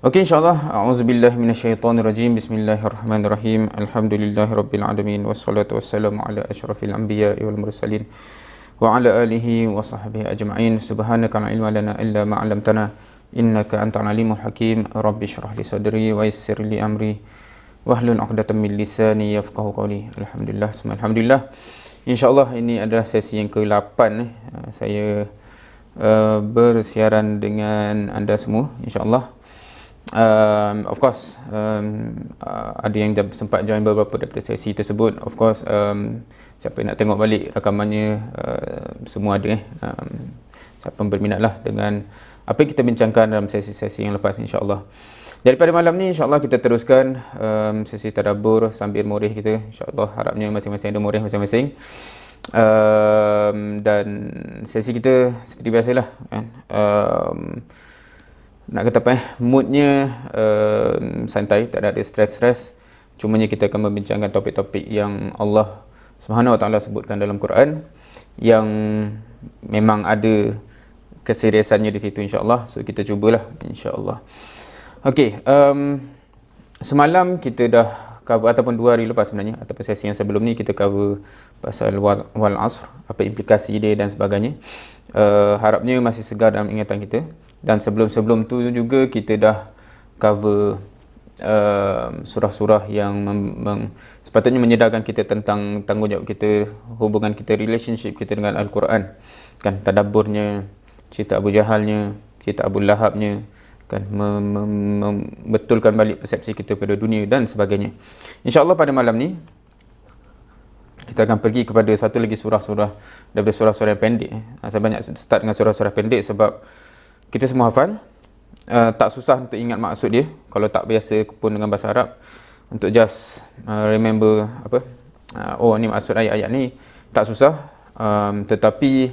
Okey, insyaAllah. A'udzubillahi minasyaitonirrajim. Bismillahirrahmanirrahim. Alhamdulillahirabbil alamin wassalatu wassalamu ala asyrafil anbiya'i wal mursalin wa ala alihi wa sahbihi ajma'in. Subhanaka la ilma lana illa ma 'allamtana innaka antal alimul hakim. Rabbi shrah li sadri wa yassir li amri wahlul 'uqdatam min lisani yafqahu qawli. Alhamdulillah. InsyaAllah ini adalah sesi yang ke-8 saya bersiaran dengan anda semua, insyaAllah. Of course, ada yang dah sempat join beberapa daripada sesi tersebut. Of course, siapa yang nak tengok balik rakamannya, semua ada. Siapa yang berminat lah dengan apa yang kita bincangkan dalam sesi-sesi yang lepas, insyaAllah. Daripada malam ni, insyaAllah kita teruskan sesi tadabbur sambil moreh kita. InsyaAllah harapnya masing-masing ada moreh masing-masing. Dan sesi kita seperti biasalah kan, nak kata apa moodnya santai, tak ada stres-stres. Cumanya kita akan membincangkan topik-topik yang Allah Subhanahu Wa Taala sebutkan dalam Quran, yang memang ada keseriusannya di situ, insya-Allah. So kita cubalah, insya-Allah. Okey, semalam kita dah cover, ataupun 2 hari lepas sebenarnya, ataupun sesi yang sebelum ni kita cover pasal wal asr, apa implikasi dia dan sebagainya. Harapnya masih segar dalam ingatan kita. Dan sebelum-sebelum tu juga kita dah cover surah-surah yang sepatutnya menyedarkan kita tentang tanggungjawab kita, hubungan kita, relationship kita dengan Al-Quran, kan, tadabburnya, cerita Abu Jahalnya, cerita Abu Lahabnya, kan, membetulkan balik persepsi kita pada dunia dan sebagainya. InsyaAllah pada malam ni kita akan pergi kepada satu lagi surah-surah daripada surah-surah yang pendek. Saya banyak start dengan surah-surah pendek sebab kita semua hafal, tak susah untuk ingat maksud dia kalau tak biasa pun dengan bahasa Arab. Untuk just remember apa, oh ni maksud ayat-ayat ni, tak susah. Tetapi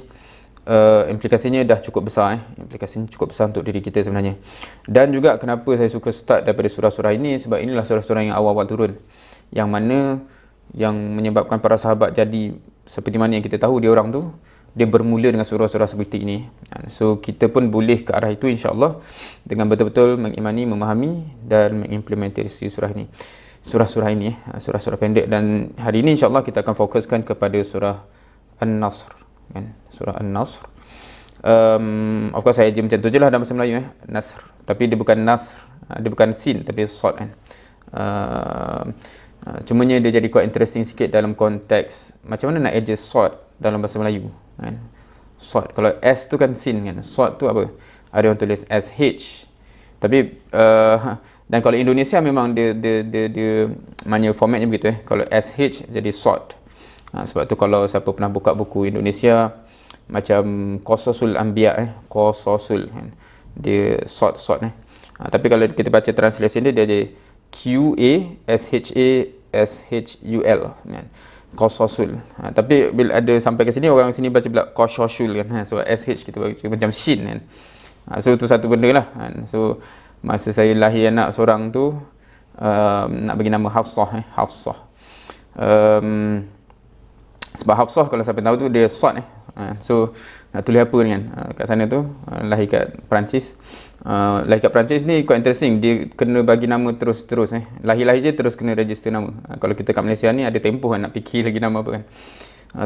implikasinya dah cukup besar, implikasinya cukup besar untuk diri kita sebenarnya. Dan juga kenapa saya suka start daripada surah-surah ini, sebab inilah surah-surah yang awal-awal turun, yang mana yang menyebabkan para sahabat jadi seperti mana yang kita tahu dia orang tu, dia bermula dengan surah-surah seperti ini. So kita pun boleh ke arah itu, insya-Allah, dengan betul-betul mengimani, memahami dan mengimplementasi surah ini, surah-surah ini, surah-surah pendek. Dan hari ini insya-Allah kita akan fokuskan kepada surah An-Nasr, kan, surah An-Nasr. Of course saya je macam tu je lah dalam bahasa Melayu, Nasr, tapi dia bukan Nasr, dia bukan sin tapi sad, kan. Cumanya dia jadi quite interesting sikit dalam konteks macam mana nak adjust sad dalam bahasa Melayu, kan. Sad, kalau S tu kan sin, kan. Sad tu apa? Ada orang tulis SH. Tapi dan kalau Indonesia memang dia maknanya formatnya begitu, Kalau SH jadi sad. Sebab tu kalau siapa pernah buka buku Indonesia macam Qasasul Anbiya, Qasasul, kan, dia sad. Tapi kalau kita baca translation dia jadi QASHASHUL, kan, Qasasul. Tapi bila ada sampai ke sini, orang sini baca pula Qasasul, kan. So SH kita baca macam shin, kan. So tu satu benda lah, kan. So masa saya lahir anak seorang tu, nak bagi nama Hafsah, Hafsah. Sebab Hafsah kalau siapa tahu tu dia sad, So nak tulis apa ni, kan, kat sana tu, lahir kat Perancis. Lahir kat Perancis ni quite interesting, dia kena bagi nama terus-terus, lahir-lahir je terus kena register nama. Kalau kita kat Malaysia ni ada tempoh, nak fikir lagi nama apa, kan.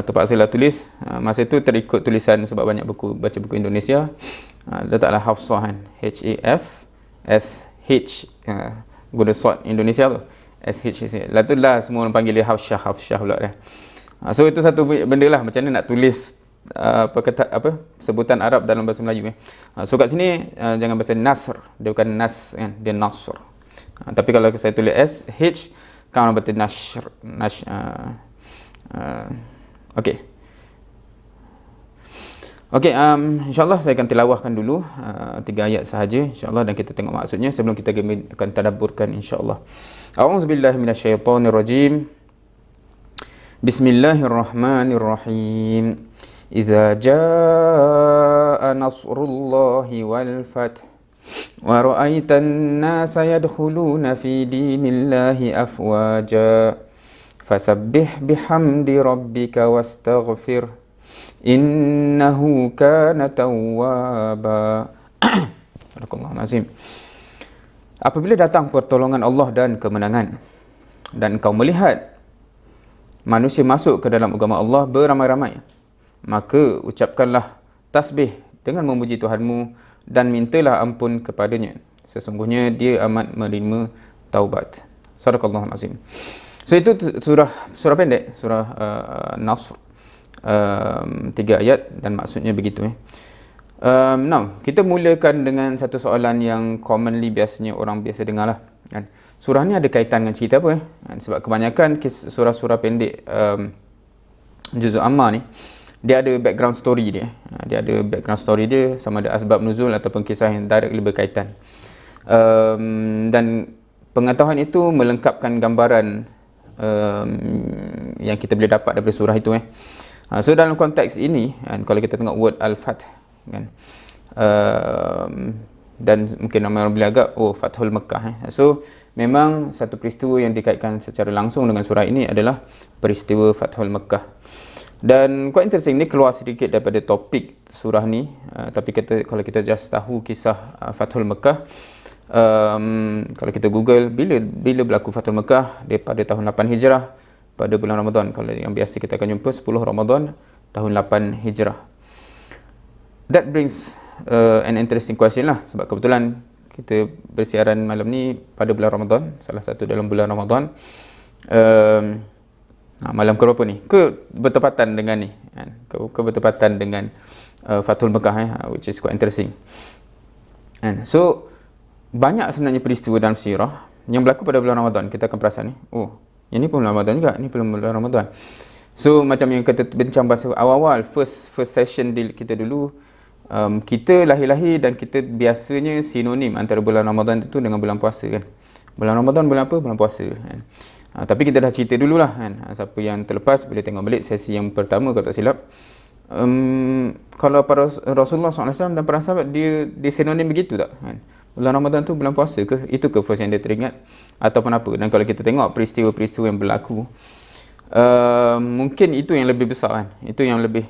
Terpaksalah tulis. Masa tu terikut tulisan sebab banyak buku, baca buku Indonesia, letaklah Hafsah, kan, HAFSH, guna sad Indonesia tu SH. Lepas tu lah semua orang panggil dia Hafsyah pula, kan. So itu satu benda lah, macam mana nak tulis sebutan Arab dalam bahasa Melayu, So kat sini jangan bahasa Nasr, dia bukan Nas, kan, dia Nasr. Tapi kalau saya tulis SH, kan orang baca Nasr. Okey, insyaAllah saya akan tilawahkan dulu 3 ayat sahaja, insyaAllah, dan kita tengok maksudnya sebelum kita akan tadabburkan, insyaAllah. A'udzubillahi minasyaitonirrajim. Bismillahirrahmanirrahim. Iza jaa nasrullahi wal fath wa ra'aitan nasa yadkhuluna fi dinillahi afwaja fasabbih bihamdi rabbika wastaghfir innahu kana tawwaba. Sadaqallahul azim. Apabila datang pertolongan Allah dan kemenangan, dan engkau melihat manusia masuk ke dalam agama Allah beramai-ramai, maka ucapkanlah tasbih dengan memuji Tuhanmu dan mintalah ampun kepadanya. Sesungguhnya dia amat menerima taubat. Sadaqallahul azim. So itu surah pendek, surah Nasr, 3 ayat, dan maksudnya begitu. Now, kita mulakan dengan satu soalan yang commonly biasanya orang biasa dengar lah, kan? Surah ni ada kaitan dengan cerita apa? Sebab kebanyakan surah-surah pendek Juzul Amma ni, dia ada background story dia. Dia ada background story dia, sama ada asbab nuzul ataupun kisah yang directly berkaitan. Dan pengetahuan itu melengkapkan gambaran yang kita boleh dapat daripada surah itu. So dalam konteks ini, kalau kita tengok word Al-Fath, kan, dan mungkin ramai orang boleh agak, oh, Fathul Makkah. So memang satu peristiwa yang dikaitkan secara langsung dengan surah ini adalah peristiwa Fathul Makkah. Dan quite interesting, ni keluar sedikit daripada topik surah ni, tapi kalau kita just tahu kisah Fathul Makkah, kalau kita google bila berlaku Fathul Makkah, dia pada tahun 8 Hijrah pada bulan Ramadan. Kalau yang biasa kita akan jumpa 10 Ramadan tahun 8 Hijrah. That brings an interesting question lah, sebab kebetulan kita bersiaran malam ni pada bulan Ramadan, salah satu dalam bulan Ramadan. Malam ke berapa ni? Bertepatan dengan ni, bertepatan dengan Fathul Makkah, which is quite interesting. So banyak sebenarnya peristiwa dalam sirah yang berlaku pada bulan Ramadan. Kita akan perasan ni, oh, yang ni pun bulan Ramadan juga, ni pun bulan Ramadan. So macam yang kita bincang bahasa awal-awal, first session kita dulu, kita lahir-lahir dan kita biasanya sinonim antara bulan Ramadan itu dengan bulan puasa, kan. Bulan Ramadan bulan apa? Bulan puasa, kan. Tapi kita dah cerita dululah, kan. Siapa yang terlepas boleh tengok balik sesi yang pertama kalau tak silap. Kalau para Rasulullah SAW dan para sahabat, dia sinonim begitu tak, kan? Bulan Ramadan tu bulan puasa ke? Itu ke first yang dia teringat ataupun apa? Dan kalau kita tengok peristiwa-peristiwa yang berlaku, mungkin itu yang lebih besar, kan. Itu yang lebih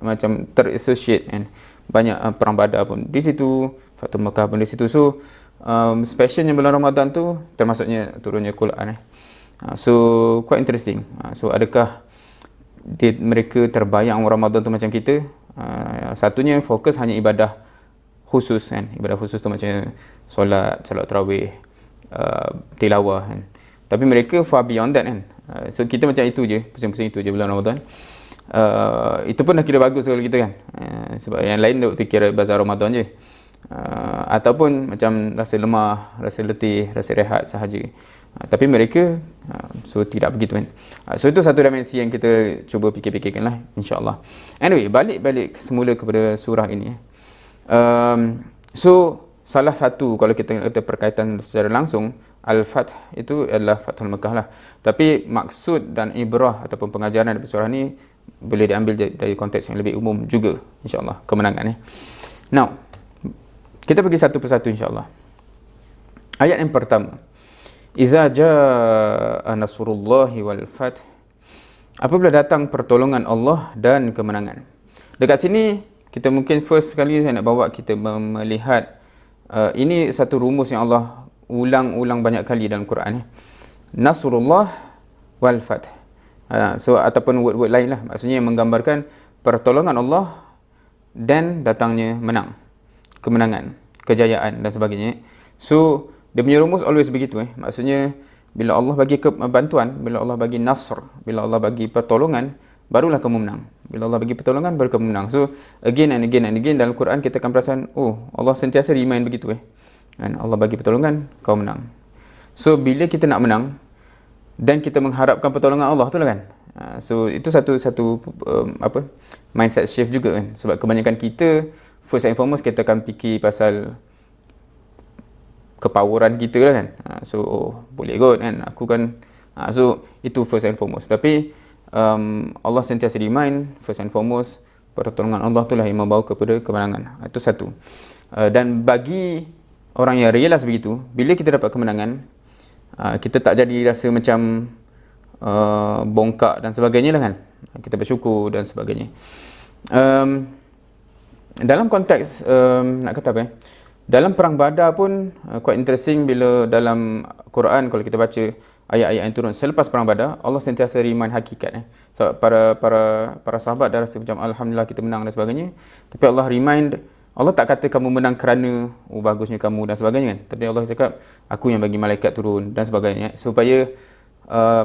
macam terassociate, kan. Banyak perang Badar pun di situ, Fathul Makkah pun di situ. So specialnya bulan Ramadan tu termasuknya turunnya Quran. So quite interesting. So adakah mereka terbayang Ramadan tu macam kita? Satunya fokus hanya ibadah khusus, kan. Ibadah khusus tu macam solat tarawih, tilawah, kan. Tapi mereka far beyond that, kan. So kita macam itu je, pusing-pusing itu je bulan Ramadan. Itu pun dah kira bagus kalau kita, kan. Sebab yang lain duk fikir bazar Ramadan je, ataupun macam rasa lemah, rasa letih, rasa rehat sahaja. Tapi mereka so tidak begitu, kan. So itu satu dimensi yang kita cuba fikir-fikirkan lah, insyaAllah. Anyway, balik semula kepada surah ini. So salah satu, kalau kita ada perkaitan secara langsung, Al-Fath itu adalah Fathul Makkah lah. Tapi maksud dan ibrah ataupun pengajaran dari surah ni boleh diambil dari konteks yang lebih umum juga, insyaAllah, kemenangan. Now, kita pergi satu persatu, insyaAllah. Ayat yang pertama, Iza jaa nasrullahi wal fath, apabila datang pertolongan Allah dan kemenangan. Dekat sini kita mungkin first sekali saya nak bawa kita melihat ini satu rumus yang Allah ulang-ulang banyak kali dalam Quran. Nasrullah wal fath. So ataupun word-word lain lah, maksudnya yang menggambarkan pertolongan Allah dan datangnya kemenangan, kejayaan dan sebagainya. So dia punya rumus always begitu. Maksudnya bila Allah bagi bantuan, bila Allah bagi nasr, bila Allah bagi pertolongan, barulah kamu menang. Bila Allah bagi pertolongan, baru kamu menang. So again and again and again dalam Quran kita akan perasan, oh, Allah sentiasa remind begitu. Dan Allah bagi pertolongan, kau menang. So bila kita nak menang dan kita mengharapkan pertolongan Allah tu lah, kan. So itu satu mindset shift juga, kan. Sebab kebanyakan kita first and foremost kita akan fikir pasal kepoweran kita lah, kan. So boleh kot, kan, aku kan. So itu first and foremost. Tapi Allah sentiasa remind first and foremost pertolongan Allah tu lah yang membawa kepada kemenangan. Itu satu. Dan bagi orang yang realize begitu, bila kita dapat kemenangan, kita tak jadi rasa macam bongkak dan sebagainya lah, kan. Kita bersyukur dan sebagainya. Dalam konteks nak kata apa, Dalam perang Badar pun quite interesting bila dalam Quran kalau kita baca ayat-ayat yang turun selepas perang Badar, Allah sentiasa remind hakikat. So para sahabat dah rasa macam alhamdulillah kita menang dan sebagainya. Tapi Allah remind, Allah tak kata kamu menang kerana bagusnya kamu dan sebagainya kan. Tapi Allah cakap aku yang bagi malaikat turun dan sebagainya supaya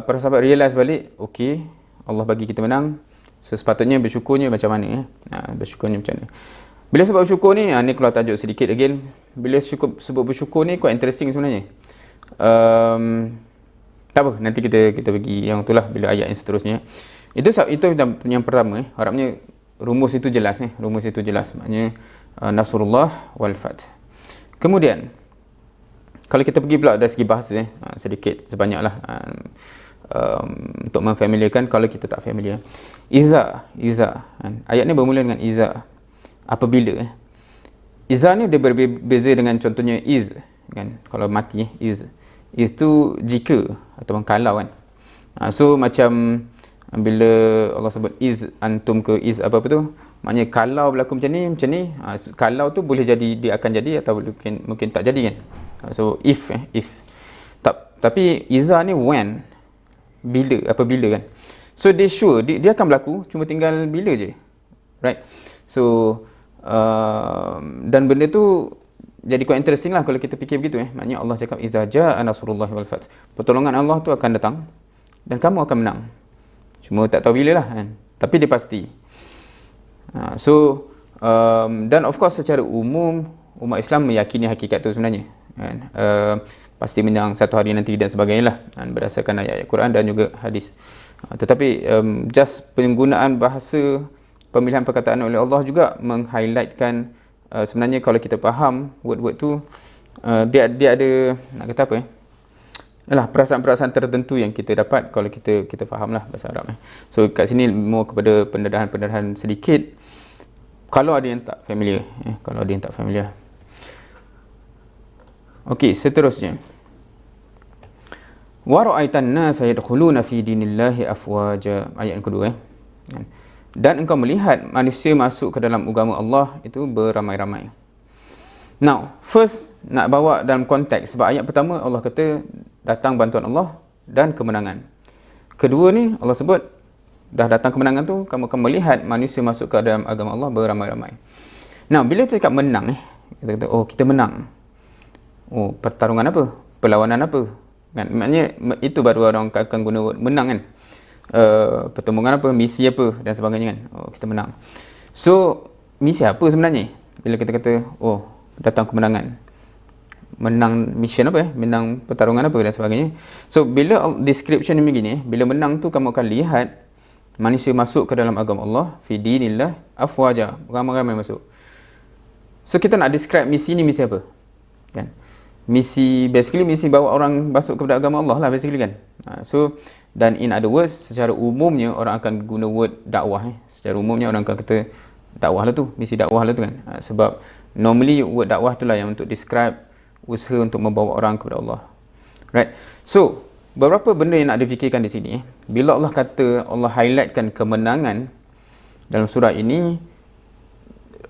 para sahabat realize balik, okey, Allah bagi kita menang. So sepatutnya bersyukurnya macam mana bersyukurnya macam mana. Bila sebab bersyukur ni, ni keluar tajuk sedikit again. Bila sebut bersyukur ni quite interesting sebenarnya. Tak apa, nanti kita bagi yang itulah bila ayat yang seterusnya. Itu yang pertama. Harapnya rumus itu jelas rumus itu jelas. Maknanya Nasrullah wal Fath. Kemudian kalau kita pergi pula dari segi bahasa sedikit sebanyaklah untuk memfamiliarkan kalau kita tak familiar. Iza ayat ni bermula dengan iza. Apabila iza ni dia berbeza dengan contohnya is kan, kalau mati is tu jika ataupun kalau kan. So macam bila Allah sebut is antum ke is apa tu, maknanya kalau berlaku macam ni kalau tu boleh jadi dia akan jadi atau mungkin tak jadi kan. So if tapi iza ni when, bila, apabila kan. So dia sure dia akan berlaku, cuma tinggal bila je, right? So dan benda tu jadi quite interesting lah kalau kita fikir begitu maknanya Allah cakap iza jaa nasrullahi wal fath, pertolongan Allah tu akan datang dan kamu akan menang, cuma tak tahu bila lah kan, tapi dia pasti. Dan of course secara umum umat Islam meyakini hakikat tu sebenarnya kan, pasti menang satu hari nanti dan sebagainya lah kan, berdasarkan ayat-ayat Quran dan juga hadis. Tetapi just penggunaan bahasa, pemilihan perkataan oleh Allah juga meng-highlightkan sebenarnya kalau kita faham word-word tu dia ada nak kata apa perasaan-perasaan tertentu yang kita dapat kalau kita fahamlah bahasa Arab. So kat sini mau kepada pendedahan sedikit kalau ada yang tak familiar. Okey, seterusnya. Wa ra'aitan nasa yadkhuluna fi dinillahi afwaja, ayat yang kedua Dan engkau melihat manusia masuk ke dalam agama Allah itu beramai-ramai. Now, first nak bawa dalam konteks, sebab ayat pertama Allah kata datang bantuan Allah dan kemenangan. Kedua ni Allah sebut dah datang kemenangan tu, kamu akan melihat manusia masuk ke dalam agama Allah beramai-ramai. Now, bila cakap menang kita kata kita menang. Pertarungan apa? Perlawanan apa? Kan? Maknanya itu baru orang akan guna word menang kan. Pertemuan apa, misi apa dan sebagainya kan. Kita menang. So misi apa sebenarnya bila kita kata datang kemenangan, menang mission apa menang pertarungan apa dan sebagainya. So bila description ni begini, bila menang tu kamu akan lihat manusia masuk ke dalam agama Allah fi dinillah afwaja, ramai-ramai masuk. So kita nak describe misi ni misi apa kan. Misi bawa orang masuk kepada agama Allah lah basically kan. So dan in other words, secara umumnya orang akan guna word dakwah. Secara umumnya orang akan kata dakwah lah tu, misi dakwah lah tu kan. Sebab normally word dakwah tu lah yang untuk describe usaha untuk membawa orang kepada Allah. Right. So beberapa benda yang nak difikirkan di sini. Bila Allah kata, Allah highlightkan kemenangan dalam surah ini,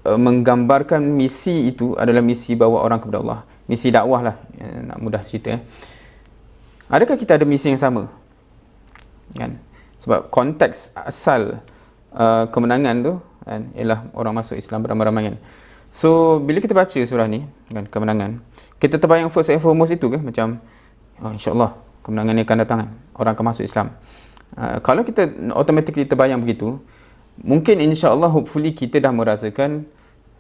menggambarkan misi itu adalah misi bawa orang kepada Allah. Misi dakwah lah, nak mudah cerita. Adakah kita ada misi yang sama? Kan? Sebab konteks asal kemenangan tu kan, ialah orang masuk Islam beramai-ramai kan. So bila kita baca surah ni kan, kemenangan, kita terbayang first and foremost itu ke macam insyaAllah kemenangan ni akan datang kan, orang akan masuk Islam. Kalau kita automatically terbayang begitu, mungkin insyaAllah hopefully kita dah merasakan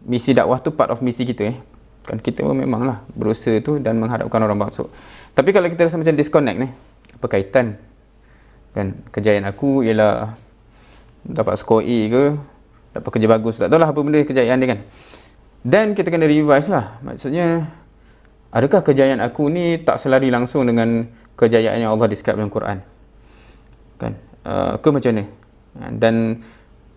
misi dakwah tu part of misi kita kan. Kita memanglah berusaha tu dan mengharapkan orang masuk. Tapi kalau kita rasa macam disconnect ni, apa kaitan kan, kejayaan aku ialah dapat skor A ke, dapat kerja bagus, tak tahulah apa benda kejayaan dia kan. Dan kita kena revise lah, maksudnya adakah kejayaan aku ni tak selari langsung dengan kejayaan yang Allah describe dalam Quran kan, ke macam ni. Dan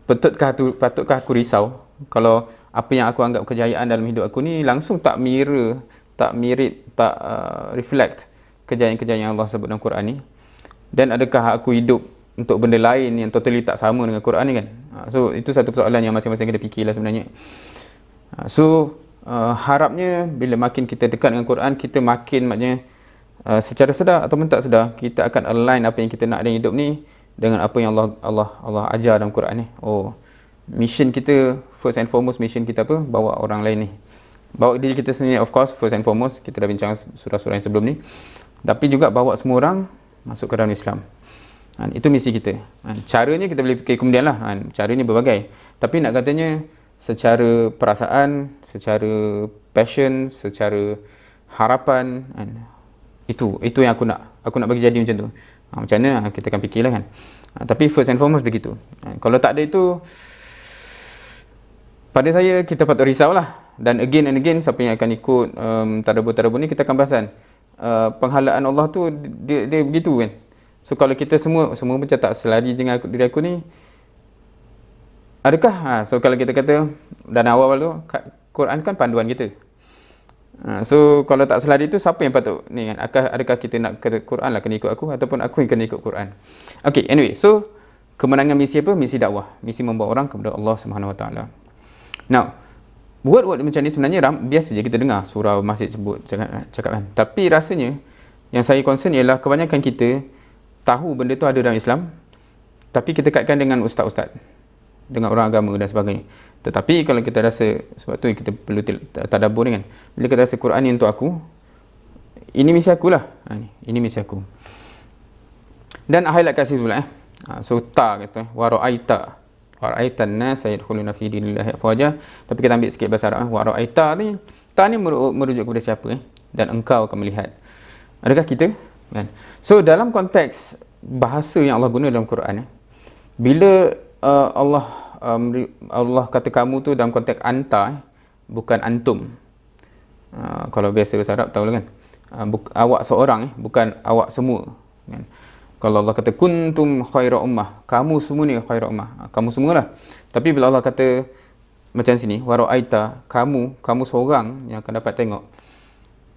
patutkah aku risau kalau apa yang aku anggap kejayaan dalam hidup aku ni langsung tak mirip, tak reflect kejayaan-kejayaan yang Allah sebut dalam Quran ni. Dan adakah aku hidup untuk benda lain yang totally tak sama dengan Quran ni kan. So itu satu persoalan yang masing-masing kita fikirlah sebenarnya. So harapnya bila makin kita dekat dengan Quran, kita makin maknanya secara sedar ataupun tak sedar kita akan align apa yang kita nak dalam hidup ni dengan apa yang Allah ajar dalam Quran ni. Mission kita, first and foremost mission kita apa? Bawa orang lain ni, bawa diri kita sendiri, of course first and foremost. Kita dah bincang surah-surah yang sebelum ni, tapi juga bawa semua orang masuk ke dalam Islam. Itu misi kita. Caranya kita boleh fikir kemudian lah, caranya berbagai, tapi nak katanya secara perasaan, secara passion, secara harapan, itu yang aku nak bagi jadi macam tu. Macam mana kita akan fikirlah kan. Tapi first and foremost begitu. Kalau tak ada itu, pada saya kita patut risau lah. Dan again and again, siapa yang akan ikut tadabbur ni, kita akan bahasan penghalaan Allah tu dia begitu kan. So kalau kita semua macam tak selari dengan diri aku ni, adakah so kalau kita kata dan awal tu Quran kan panduan kita. So kalau tak selari tu, siapa yang patut ni kan? Adakah kita nak kata Quran lah kena ikut aku, ataupun aku yang kena ikut Quran? Okay, anyway, so kemenangan misi apa? Misi dakwah, misi membawa orang kepada Allah Subhanahu Wa Taala. Now, word macam ni sebenarnya biasa je kita dengar surau masjid sebut cakap kan. Tapi rasanya yang saya concern ialah kebanyakan kita tahu benda tu ada dalam Islam, tapi kita kaitkan dengan ustaz-ustaz, dengan orang agama dan sebagainya. Tetapi kalau kita rasa, sebab tu kita perlu tadabbur kan, bila kita rasa Quran ni untuk aku, ini misi aku lah, ini misi aku. Dan highlight kat situ pula so ta kat situ, wa ra'aitan nas yadkhuluna fi dinillahi afwaja. Tapi kita ambil sikit bahasa Arab. Wa ra'aita ni, ta ni merujuk kepada siapa dan engkau akan melihat. Adakah kita kan? So dalam konteks bahasa yang Allah guna dalam Quran, bila Allah kata kamu tu dalam konteks anta, bukan antum. Kalau biasa bahasa Arab tahu lah kan, awak seorang bukan awak semua kan. Kalau Allah kata kuntum khaira ummah, kamu semua ni khaira ummah, kamu semualah. Tapi bila Allah kata macam sini, wa ra'aita, kamu seorang yang akan dapat tengok.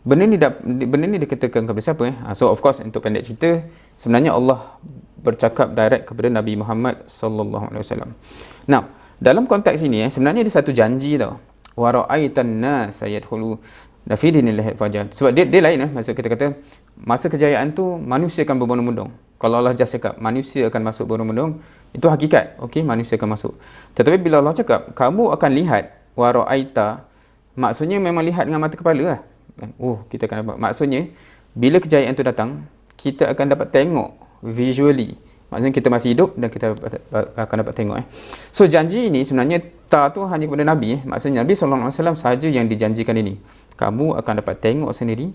Benda ni dikatakan kepada siapa So of course, untuk pendek cerita, sebenarnya Allah bercakap direct kepada Nabi Muhammad sallallahu alaihi wasallam. Now, dalam konteks ini sebenarnya ada satu janji tau. Wa ra'aitan nas yadkhulu fi dinillahi afwaja. Sebab dia lain maksud kita kata masa kejayaan tu manusia akan berbondong-bondong. Kalau Allah just cakap manusia akan masuk berbondong-bondong, itu hakikat. Okey, manusia akan masuk. Tetapi bila Allah cakap kamu akan lihat, wa ra'aita, maksudnya memang lihat dengan mata kepala lah. Kita akan dapat. Maksudnya bila kejayaan tu datang, kita akan dapat tengok visually. Maksudnya kita masih hidup dan kita akan dapat tengok. So janji ini sebenarnya ta tu hanya kepada Nabi. Maksudnya Nabi SAW sahaja yang dijanjikan ini. Kamu akan dapat tengok sendiri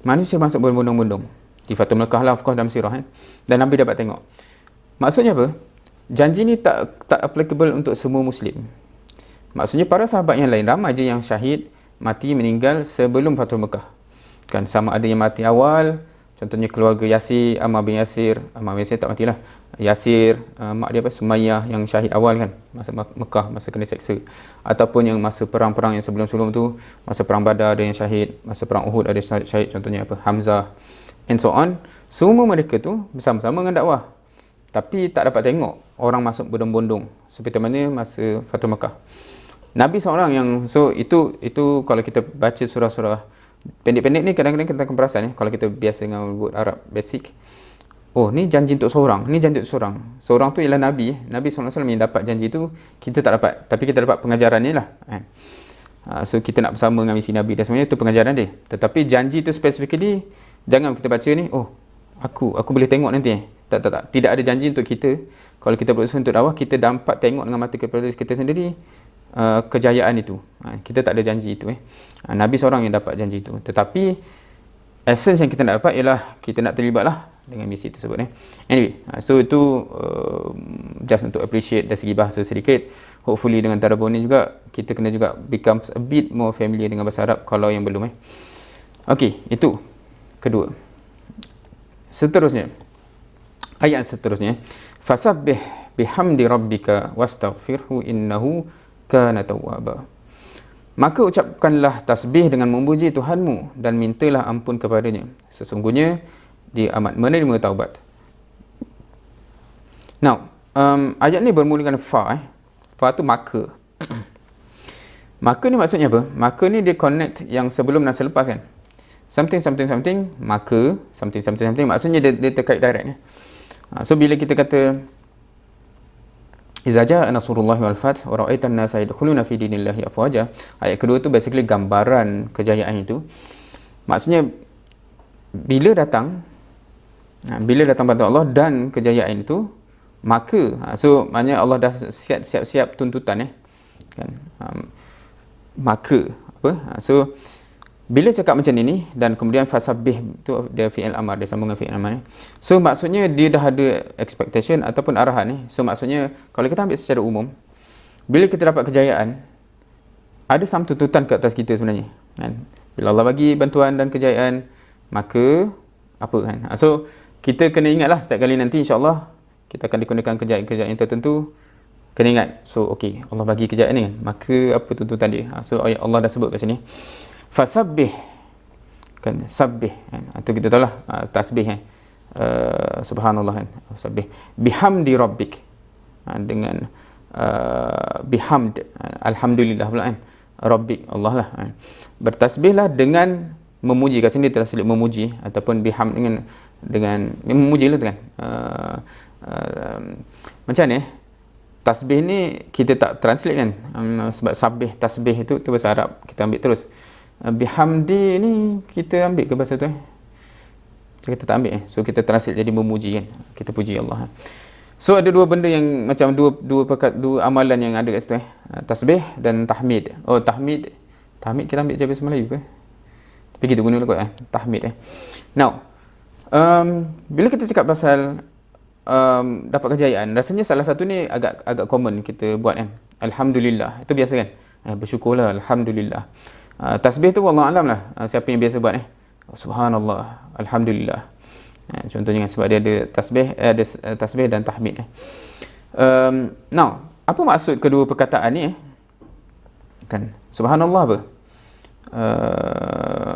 manusia masuk berbondong-bondong. Di Fatul Melekah lah, of course, dalam sirah dan Nabi dapat tengok. Maksudnya apa? Janji ni tak applicable untuk semua Muslim. Maksudnya para sahabat yang lain ramai je yang syahid, mati, meninggal sebelum Fatul Mekah kan. Sama ada yang mati awal, contohnya keluarga Yasir, Ammar bin Yasir tak matilah. Yasir, mak dia Sumayyah yang syahid awal kan, masa Mekah, masa kena seksa. Ataupun yang masa perang-perang yang sebelum-sebelum tu, masa perang Badar ada yang syahid, masa perang Uhud ada syahid, contohnya Hamzah and so on. Semua mereka tu bersama-sama dengan dakwah, tapi tak dapat tengok orang masuk bondong-bondong seperti mana masa Fatul Mekah. Nabi seorang yang, so itu kalau kita baca surah-surah pendek-pendek ni, kadang-kadang kita akan perasan kalau kita biasa dengan word Arab basic, ni janji untuk seorang, ni janji untuk seorang tu ialah Nabi SAW yang dapat janji tu, kita tak dapat, tapi kita dapat pengajaran ni lah so kita nak bersama dengan misi Nabi dan semuanya, itu pengajaran dia. Tetapi janji tu specifically, jangan kita baca ni, aku boleh tengok nanti tak, tidak ada janji untuk kita. Kalau kita berusaha untuk dakwah, kita dapat tengok dengan mata kepala kita sendiri kejayaan itu. Kita tak ada janji itu. Nabi seorang yang dapat janji itu. Tetapi essence yang kita nak dapat ialah kita nak terlibat lah dengan misi tersebut. Anyway, so itu just untuk appreciate dari segi bahasa sedikit. Hopefully dengan tadabbur ni juga kita kena juga become a bit more familiar dengan bahasa Arab kalau yang belum. Okay, itu kedua. Seterusnya, ayat seterusnya, fasabbih bihamdi rabbika wastaghfirhu innahu kana tawwaba. Maka ucapkanlah tasbih dengan memuji Tuhanmu dan mintalah ampun kepadanya. Sesungguhnya dia amat menerima taubat. Now, ayat ni bermula dengan fa. Fa tu maka. Maka ni maksudnya apa? Maka ni dia connect yang sebelum dan selepas kan. Something, maka something, maksudnya dia terkait direct ni. So bila kita kata Iza jaa nasrullahi wal fath wa ra'aitan nasa yadkhuluna fi dinillahi afwaja. Ayat kedua tu basically gambaran kejayaan itu. Maksudnya bila datang bantuan Allah dan kejayaan itu, maka so maknanya Allah dah siap tuntutan kan. Maka apa? So bila cakap macam ini dan kemudian fasabbih tu dia fi'il amar, dia sambung dengan fi'il amar ni. So maksudnya dia dah ada expectation ataupun arahan ni. So maksudnya kalau kita ambil secara umum, bila kita dapat kejayaan, ada some tuntutan ke atas kita sebenarnya kan. Bila Allah bagi bantuan dan kejayaan, maka apa kan. So kita kena ingatlah setiap kali nanti insya-Allah kita akan dikurniakan kejayaan tertentu, kena ingat. So okey, Allah bagi kejayaan ni kan, maka apa tuntutan dia. So Allah dah sebut kat sini. Fasabbih kan, sabbih kan, atau kita tahulah tasbih subhanallah kan, sabbih bihamdi rabbik dengan bihamd, alhamdulillah pula kan, rabbik Allah lah kan. Bertasbihlah dengan memuji, kat sini terselip memuji ataupun bihamd dengan memuji lah tu kan. Macam ni tasbih ni kita tak translate kan, sebab sabbih tasbih itu bahasa Arab kita ambil terus. Bihamdi ni kita ambil ke bahasa tu kita tak ambil so kita translate jadi memuji kan, kita puji Allah. So ada dua benda yang macam dua amalan yang ada kat situ tasbih dan tahmid. Oh tahmid kita ambil je bahasa Melayu ke, tapi kita guna kot tahmid Now bila kita cakap pasal dapat kejayaan, rasanya salah satu ni agak common kita buat kan, alhamdulillah, itu biasa kan, bersyukurlah, alhamdulillah. Tasbih tu wallahu alam lah siapa yang biasa buat subhanallah, alhamdulillah contohnya sebab dia ada tasbih dan tahmid now apa maksud kedua perkataan ni kan, subhanallah apa,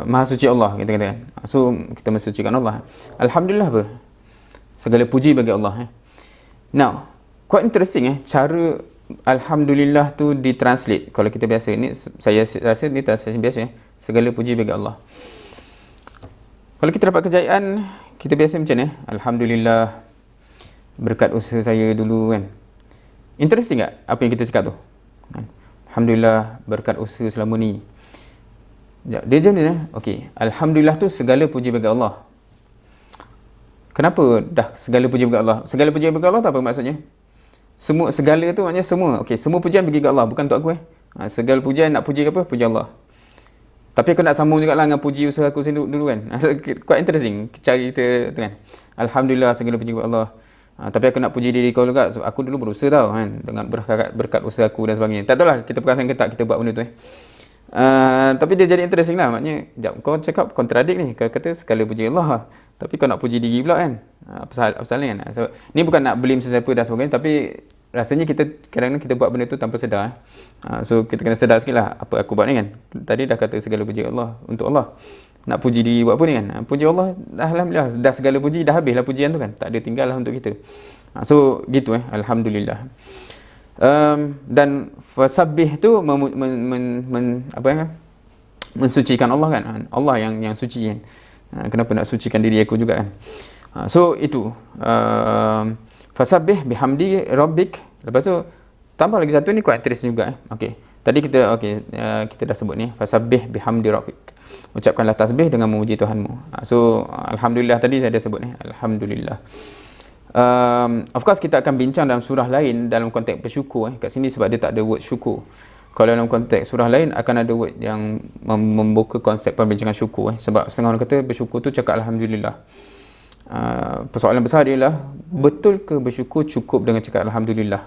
maha suci Allah kita kata kan, so kita mensucikan Allah. Alhamdulillah apa, segala puji bagi Allah now quite interesting cara alhamdulillah tu ditranslate. Kalau kita biasa ni, saya rasa ni translation biasa segala puji bagi Allah. Kalau kita dapat kejayaan, kita biasa macam ni, alhamdulillah berkat usaha saya dulu kan. Interesting tak apa yang kita cakap tu? Alhamdulillah berkat usaha selama ni. Dia macam ni okey, alhamdulillah tu segala puji bagi Allah. Kenapa dah segala puji bagi Allah? Segala puji bagi Allah tu apa maksudnya? Segala tu maknanya semua. Okey, semua pujian bagi kat Allah, bukan untuk aku segala pujian, nak puji apa? Puji Allah. Tapi aku nak sambung jugalah dengan puji usaha aku dulu kan. Quite interesting cara kita tu kan. Alhamdulillah segala puji kat Allah. Tapi aku nak puji diri kau juga. So, aku dulu berusaha tau kan, dengan berkat usaha aku dan sebagainya. Tak tahulah kita perasan ke tak kita buat benda tu tapi dia jadi interesting lah. Maknanya kau cakap kontradik ni, kau kata segala puji Allah, tapi kau nak puji diri pula kan. Apa salah kan. So ni bukan nak blame sesiapa dan sebagainya, tapi rasanya kita kadang-kadang kita buat benda tu tanpa sedar so kita kena sedar sikit lah apa aku buat ni kan. Tadi dah kata segala puji Allah untuk Allah, nak puji diri buat apa ni kan. Puji Allah alhamdulillah, dah segala puji, dah habislah pujian tu kan, tak ada tinggal lah untuk kita. So gitu alhamdulillah. Dan fasabbih tu mensucikan Allah kan, Allah yang suci kan. Kenapa nak sucikan diri aku juga kan. So itu fasabbih bihamdi rabbik. Lepas tu tambah lagi satu ni quite interesting juga okey. Tadi kita kita dah sebut ni fasabbih bihamdi rabbik, ucapkanlah tasbih dengan memuji Tuhanmu. So alhamdulillah tadi saya dah sebut ni, alhamdulillah. Of course kita akan bincang dalam surah lain dalam konteks bersyukur kat sini sebab dia tak ada word syukur. Kalau dalam konteks surah lain akan ada word yang membuka konsep perbincangan syukur sebab setengah orang kata bersyukur tu cakap alhamdulillah. Persoalan besar ialah betul ke bersyukur cukup dengan cakap alhamdulillah.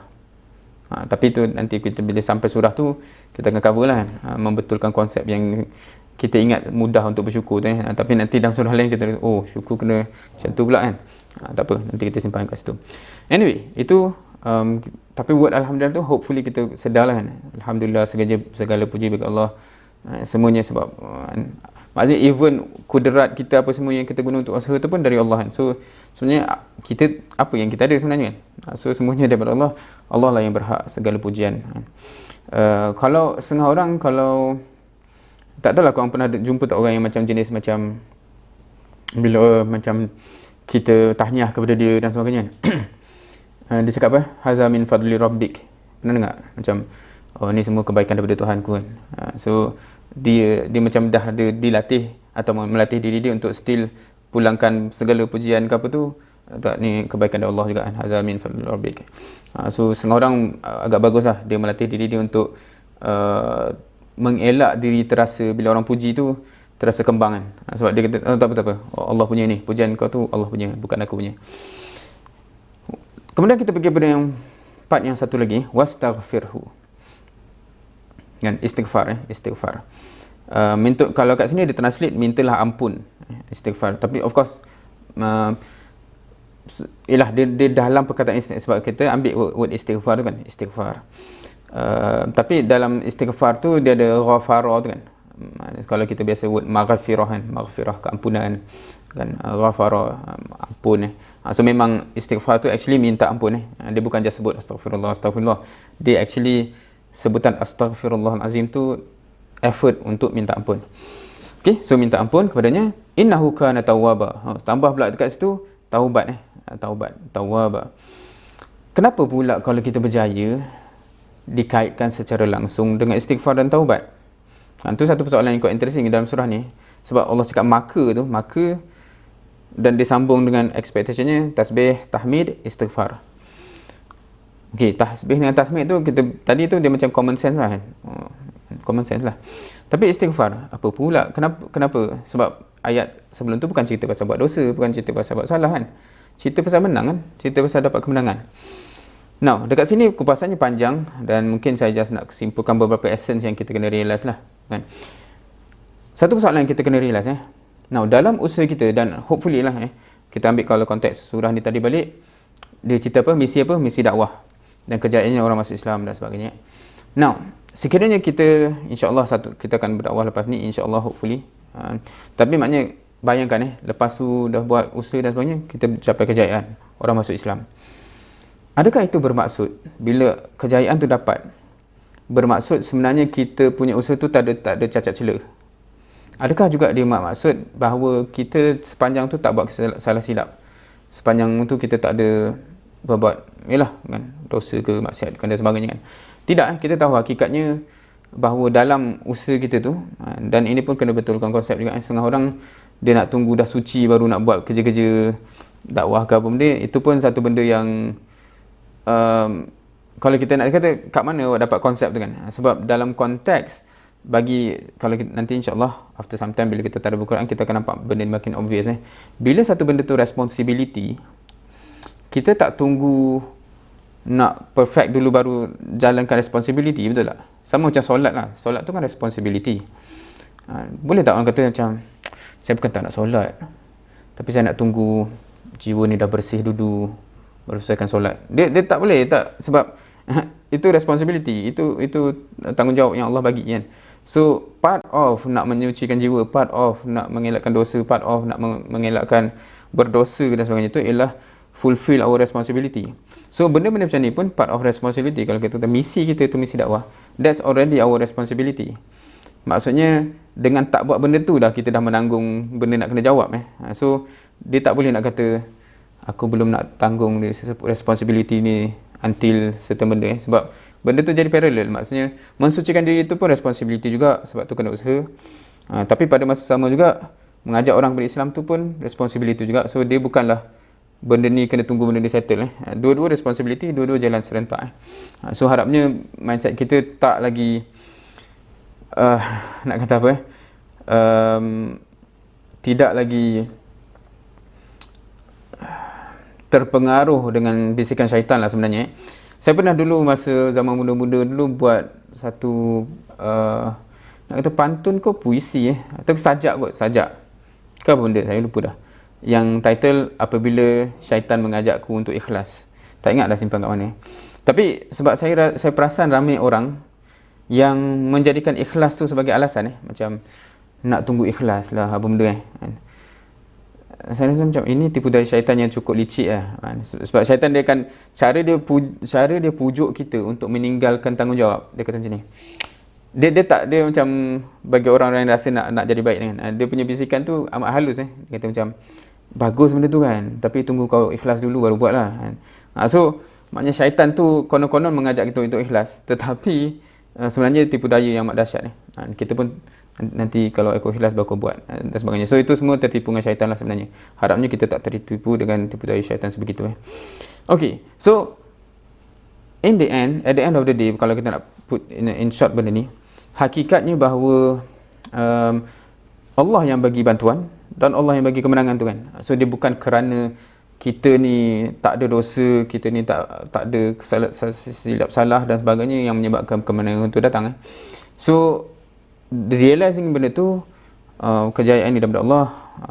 Tapi tu nanti kita bila sampai surah tu kita akan cover lah kan, membetulkan konsep yang kita ingat mudah untuk bersyukur tu tapi nanti dalam surah lain kita syukur kena macam tu pula kan. Tak apa, nanti kita simpan kat situ. Anyway, itu tapi word alhamdulillah tu hopefully kita sedarlah kan. Alhamdulillah segala puji bagi Allah semuanya sebab Maksudnya even kudrat kita apa semua yang kita guna untuk usaha tu pun dari Allah kan. So sebenarnya kita apa yang kita ada sebenarnya kan. So semuanya daripada Allah. Allah lah yang berhak segala pujian. Kalau setengah orang, kalau tak tahulah korang pernah jumpa tak orang yang macam jenis macam bila macam kita tahniah kepada dia dan sebagainya. Dia cakap apa? Haza min fadli rabbik. Pernah dengar? Macam ni semua kebaikan daripada Tuhanku kan. So dia macam dah ada dilatih atau melatih diri dia untuk still pulangkan segala pujian ke apa tu, tak, ni kebaikan dari Allah juga kan. Haza min fadli rabbik. So setengah orang agak bagus lah dia melatih diri dia untuk mengelak diri terasa bila orang puji tu terasa kembang kan. Sebab dia kata tak apa, Allah punya ni, pujian kau tu Allah punya, bukan aku punya. Kemudian kita pergi pada yang part yang satu lagi, wastaghfirhu. Kan, istighfar istighfar. Minta, kalau kat sini dia translate mintalah ampun, istighfar. Tapi of course dia dalam perkataan sebab kita ambil word istighfar tu kan, istighfar. Tapi dalam istighfar tu dia ada ghafara tu kan. Kalau kita biasa word maghfirah kan, maghfirah keampunan kan, ghafara ampun. So memang istighfar tu actually minta ampun dia bukan just sebut astagfirullah astagfirullah. Dia actually sebutan astaghfirullahalazim tu effort untuk minta ampun. Okey, so minta ampun kepadanya, innahu kana tawwaba. Tambah pula dekat situ taubat taubat, tawwaba. Kenapa pula kalau kita berjaya dikaitkan secara langsung dengan istighfar dan taubat? Itu satu persoalan yang quite interesting dalam surah ni. Sebab Allah cakap maka dan disambung dengan expectationnya tasbih, tahmid, istighfar. Okey, tasbih dengan tahmid tu kita tadi tu dia macam common sense lah kan. Common sense lah. Tapi istighfar apa pula? Kenapa? Sebab ayat sebelum tu bukan cerita pasal buat dosa, bukan cerita pasal buat salah kan. Cerita pasal menang kan, cerita pasal dapat kemenangan. Now, dekat sini kupasannya panjang dan mungkin saya just nak simpulkan beberapa essence yang kita kena realise lah kan. Satu persoalan yang kita kena realise Now, dalam usaha kita dan hopefully lah kita ambil kalau konteks surah ni tadi balik, dia cerita apa? Misi dakwah dan kejayaannya orang masuk Islam dan sebagainya. Now, sekiranya kita insya-Allah kita akan berdakwah lepas ni insya-Allah hopefully. Tapi maknanya bayangkan lepas tu dah buat usaha dan sebagainya, kita capai kejayaan, orang masuk Islam. Adakah itu bermaksud bila kejayaan tu dapat, bermaksud sebenarnya kita punya usaha tu tak ada cacat celah? Adakah juga dia maksud bahawa kita sepanjang tu tak buat salah silap, sepanjang tu kita tak ada berbuat kan, dosa ke maksiat dan sebagainya kan? Tidak, kita tahu hakikatnya bahawa dalam usaha kita tu, dan ini pun kena betulkan konsep juga, setengah orang dia nak tunggu dah suci baru nak buat kerja-kerja dakwah ke apa benda. Itu pun satu benda yang kalau kita nak kata kat mana awak dapat konsep tu kan. Sebab dalam konteks bagi, kalau kita, nanti insyaAllah after some time bila kita tadabbur Quran kita akan nampak benda ni makin obvious Bila satu benda tu responsibility, kita tak tunggu nak perfect dulu baru jalankan responsibility, betul tak? Sama macam solat lah, solat tu kan responsibility. Boleh tak orang kata macam, saya bukan tak nak solat, tapi saya nak tunggu jiwa ni dah bersih dulu baru selesaikan solat. Dia tak boleh tak, sebab itu responsibility, itu tanggungjawab yang Allah bagi kan. So part of nak menyucikan jiwa, part of nak mengelakkan dosa, part of nak mengelakkan berdosa dan sebagainya, itu ialah fulfill our responsibility. So benda-benda macam ni pun part of responsibility. Kalau kita misi kita tu misi dakwah, that's already our responsibility. Maksudnya dengan tak buat benda tu dah kita dah menanggung benda nak kena jawab So dia tak boleh nak kata aku belum nak tanggung responsibility ni until certain benda sebab benda tu jadi parallel. Maksudnya mensucikan diri itu pun responsibility juga, sebab tu kena usaha. Tapi pada masa sama juga mengajak orang berislam tu pun responsibility juga. So dia bukanlah benda ni kena tunggu benda ni settle Dua-dua responsibility, dua-dua jalan serentak So harapnya mindset kita tak lagi nak kata apa tidak lagi terpengaruh dengan bisikan syaitan lah sebenarnya Saya pernah dulu masa zaman muda-muda dulu buat satu nak kata pantun ke puisi atau sajak kot, sajak ke apa benda saya lupa dah, yang title apabila syaitan mengajakku untuk ikhlas. Tak ingat dah simpan kat mana. Tapi sebab saya perasan ramai orang yang menjadikan ikhlas tu sebagai alasan macam nak tunggu ikhlas lah apa benda kan. Saya rasa macam ini tipu daya syaitan yang cukup licik lah kan. Sebab syaitan dia akan cara dia pujuk kita untuk meninggalkan tanggungjawab. Dia kata macam ni, dia macam bagi orang-orang yang rasa nak jadi baik kan, dia punya bisikan tu amat halus dia kata macam bagus benda tu kan, tapi tunggu kau ikhlas dulu baru buat lah kan. So maknanya syaitan tu konon-konon mengajak kita untuk ikhlas, tetapi sebenarnya tipu daya yang amat dahsyat kita pun nanti kalau aku ikhlas baru buat dan sebagainya. So itu semua tertipu dengan syaitan lah sebenarnya. Harapnya kita tak tertipu dengan tipu daya syaitan sebegitu Okay, so at the end of the day, kalau kita nak put in short benda ni, hakikatnya bahawa Allah yang bagi bantuan dan Allah yang bagi kemenangan tu kan. So dia bukan kerana kita ni tak ada dosa, kita ni tak ada silap salah dan sebagainya yang menyebabkan kemenangan tu datang So realizing benda tu, kejayaan ni daripada Allah,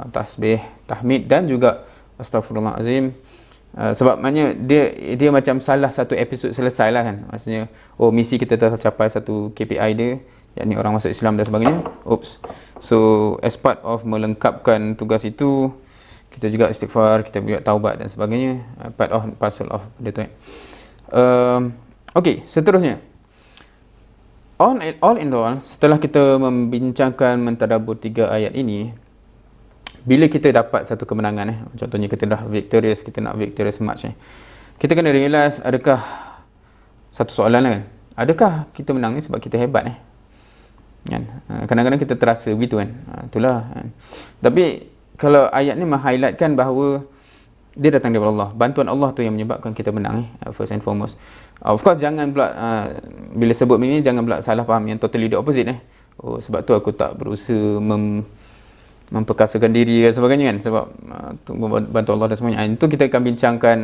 tasbih, tahmid dan juga astaghfirullahalazim. Sebab maknanya dia macam salah satu episod selesai lah kan. Maksudnya misi kita telah capai satu KPI dia, yakni orang masuk Islam dan sebagainya. So as part of melengkapkan tugas itu, kita juga istighfar, kita buat taubat dan sebagainya, part of parcel of dia tu Okay, seterusnya, all in all, setelah kita membincangkan mentadabbur 3 ayat ini, bila kita dapat satu kemenangan contohnya kita dah victorious, kita nak victorious match kita kena realize, adakah satu soalan kan, adakah kita menang ni sebab kita hebat kan? Kadang-kadang kita terasa begitu kan. Itulah tapi kalau ayat ni meng-highlightkan bahawa dia datang daripada Allah, bantuan Allah tu yang menyebabkan kita menang first and foremost. Of course jangan pula bila sebut ini jangan pula salah faham yang totally the opposite sebab tu aku tak berusaha memperkasakan diri dan sebagainya kan, sebab bantu Allah dan semuanya. Itu kita akan bincangkan